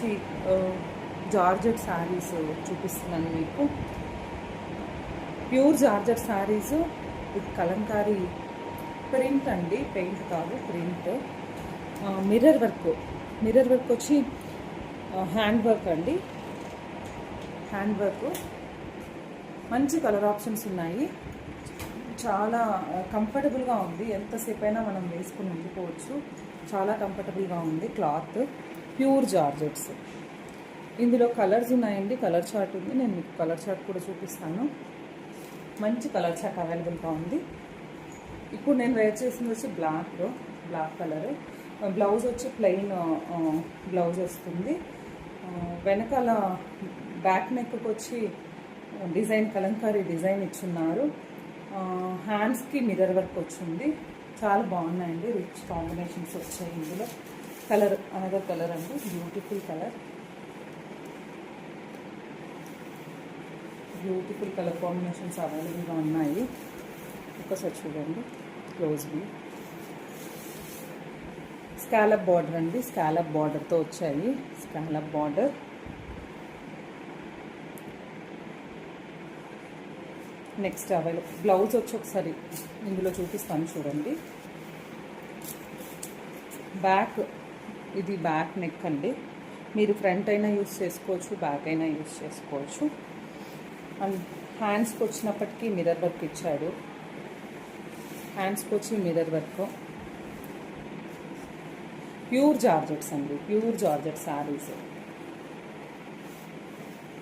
మంచి జార్జెట్ శారీస్ చూపిస్తున్నాను మీకు. Pure georgette saris with Kalamkari print అండి, పెయింట్ కాదు ప్రింట్. మిర్రర్ వర్క్ వచ్చి హ్యాండ్ వర్క్ అండి, హ్యాండ్ వర్క్. మంచి కలర్ ఆప్షన్స్ ఉన్నాయి, చాలా కంఫర్టబుల్గా ఉంది. ఎంతసేపు అయినా మనం వేసుకుని ఉండిపోవచ్చు, చాలా కంఫర్టబుల్గా ఉంది. Cloth pure georgettes. ఇందులో కలర్స్ ఉన్నాయండి, కలర్ చార్ట్ ఉంది, నేను మీకు కలర్ చార్ట్ కూడా చూపిస్తాను. మంచి కలర్ చార్ట్ అవైలబుల్గా ఉంది. ఇప్పుడు నేను వేర్ చేసింది వచ్చి బ్లాక్ కలర్. బ్లౌజ్ వచ్చి ప్లెయిన్ బ్లౌజ్ వస్తుంది. వెనకాల బ్యాక్ నెక్కి వచ్చి డిజైన్ కలంకారీ డిజైన్ ఇచ్చున్నారు. హ్యాండ్స్కి మిర్రర్ వర్క్ వచ్చింది. చాలా బాగున్నాయండి, రిచ్ కాంబినేషన్స్ వచ్చాయి ఇందులో. కలర్ అనదర్ కలర్ అండి, బ్యూటిఫుల్ కలర్ కాంబినేషన్స్ అవైలబుల్గా ఉన్నాయి. ఒకసారి చూడండి క్లోజ్ వ్యూ. స్కాలప్ బార్డర్ అండి, స్కాలప్ బార్డర్తో వచ్చాయి. Scallop border. నెక్స్ట్ బ్లౌజ్ వచ్చి ఒకసారి ఇందులో చూపిస్తాను చూడండి. ఇది బ్యాక్ నెక్ అండి. మీరు ఫ్రంట్ అయినా యూస్ చేసుకోవచ్చు, బ్యాక్ అయినా యూస్ చేసుకోవచ్చు. అండ్ హ్యాండ్స్కి వచ్చినప్పటికీ మిర్రర్ వర్క్ ఇచ్చాడు. హ్యాండ్స్కి వచ్చి మిర్రర్ వర్క్. ప్యూర్ జార్జెట్స్ అండి, ప్యూర్ జార్జెట్ శారీస్.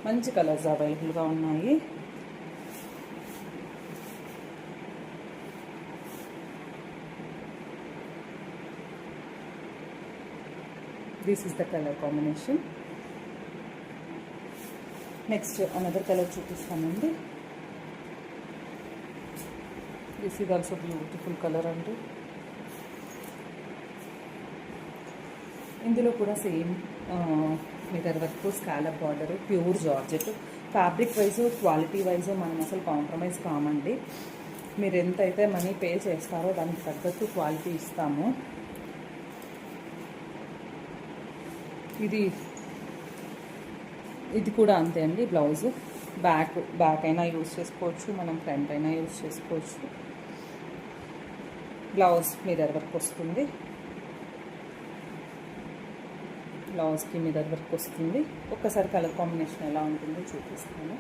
మంచి కలర్స్ అవైలబుల్గా ఉన్నాయి. This is the color combination. Next another color చూపిస్తానండి. This is also beautiful color అండి. ఇందులో కూడా same mirror work, scallop border, pure georgette. Fabric wise, quality wise మనం అసలు కాంప్రమైజ్ కామండి. మీరు ఎంతైతే మనీ పే చేస్తారో దానికి తగ్గట్టు క్వాలిటీ ఇస్తాము. ఇది కూడా అంతే అండి. బ్లౌజ్ బ్యాక్ అయినా యూజ్ చేసుకోవచ్చు, మనం ఫ్రంట్ అయినా యూజ్ చేసుకోవచ్చు. బ్లౌజ్ మిర్రర్ వర్క్ వస్తుంది, బ్లౌజ్కి మిర్రర్ వర్క్ వస్తుంది. ఒక్కసారి కలర్ కాంబినేషన్ ఎలా ఉంటుందో చూపిస్తాను.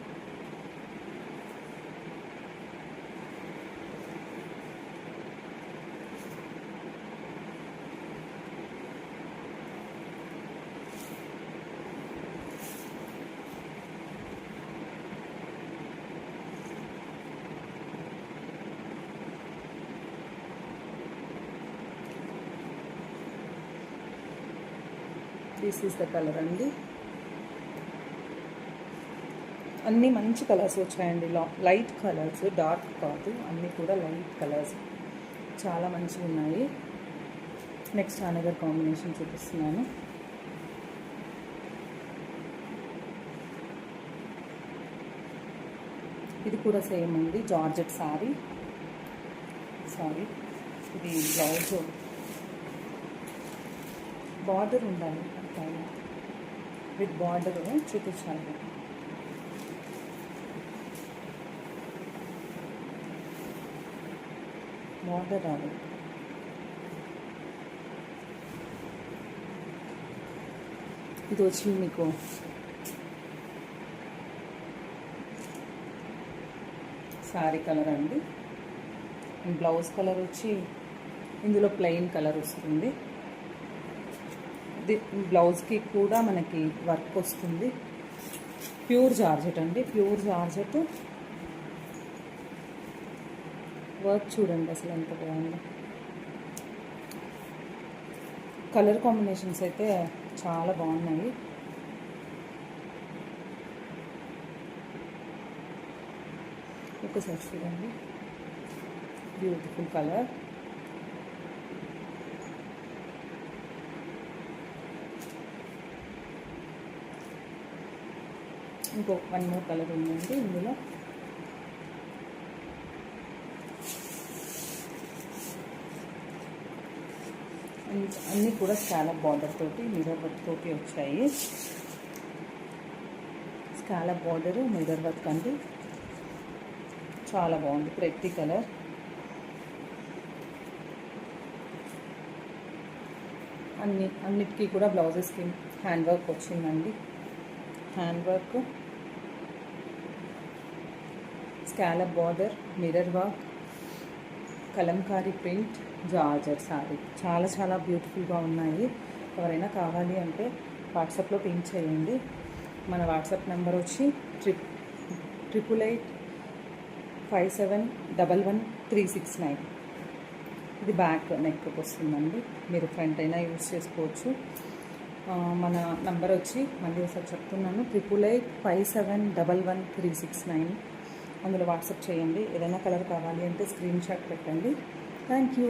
దిస్ ఈస్ ద కలర్ అండి. అన్నీ మంచి కలర్స్ వచ్చాయండి, లైట్ కలర్స్, డార్క్ కాదు, అన్నీ కూడా లైట్ కలర్స్, చాలా మంచిగా ఉన్నాయి. నెక్స్ట్ అనదర్ కాంబినేషన్ చూపిస్తున్నాను. ఇది కూడా సేమ్ అండి, జార్జెట్ సారీ. ఇది బ్లౌజ్ బార్డర్ ఉండాలి పైన, విత్ బార్డర్ చూపించాలి. బార్డర్ రావాలి. ఇది వచ్చి మీకు శారీ కలర్ అండి. బ్లౌజ్ కలర్ వచ్చి ఇందులో ప్లెయిన్ కలర్ వస్తుంది. బ్లౌజ్కి కూడా మనకి వర్క్ వస్తుంది. ప్యూర్ జార్జెట్ అండి, ప్యూర్ జార్జెట్. వర్క్ చూడండి అసలు ఎంత బాగుందో. కలర్ కాంబినేషన్స్ అయితే చాలా బాగున్నాయి. ఒకసారి చూడండి, బ్యూటిఫుల్ కలర్. ఇంకో వన్ మోర్ కలర్ ఉందండి ఇందులో. అన్నీ కూడా స్కాలప్ బార్డర్ తోటి మిర్రర్ వర్క్ తోటి వచ్చాయి. స్కాలప్ బార్డరు మిర్రర్ వర్క్ అండి, చాలా బాగుంది. Pretty colour. అన్నిటికీ కూడా బ్లౌజెస్కి హ్యాండ్ వర్క్ వచ్చిందండి. Hand work, scallop border, mirror work, Kalamkari print, georgette sorry. చాలా చాలా బ్యూటిఫుల్గా ఉన్నాయి. ఎవరైనా కావాలి అంటే వాట్సాప్లో పింక్ చేయండి. మన వాట్సాప్ నెంబర్ వచ్చి 8885711369. ఇది బ్యాక్ నెక్కి వస్తుందండి. మీరు ఫ్రంట్ అయినా యూజ్ చేసుకోవచ్చు. మన నంబర్ వచ్చి మళ్ళీ ఒకసారి చెప్తున్నాను, 8885711369. అందులో వాట్సాప్ చేయండి. ఏదైనా కలర్ కావాలి అంటే స్క్రీన్ షాట్ పెట్టండి. Thank you.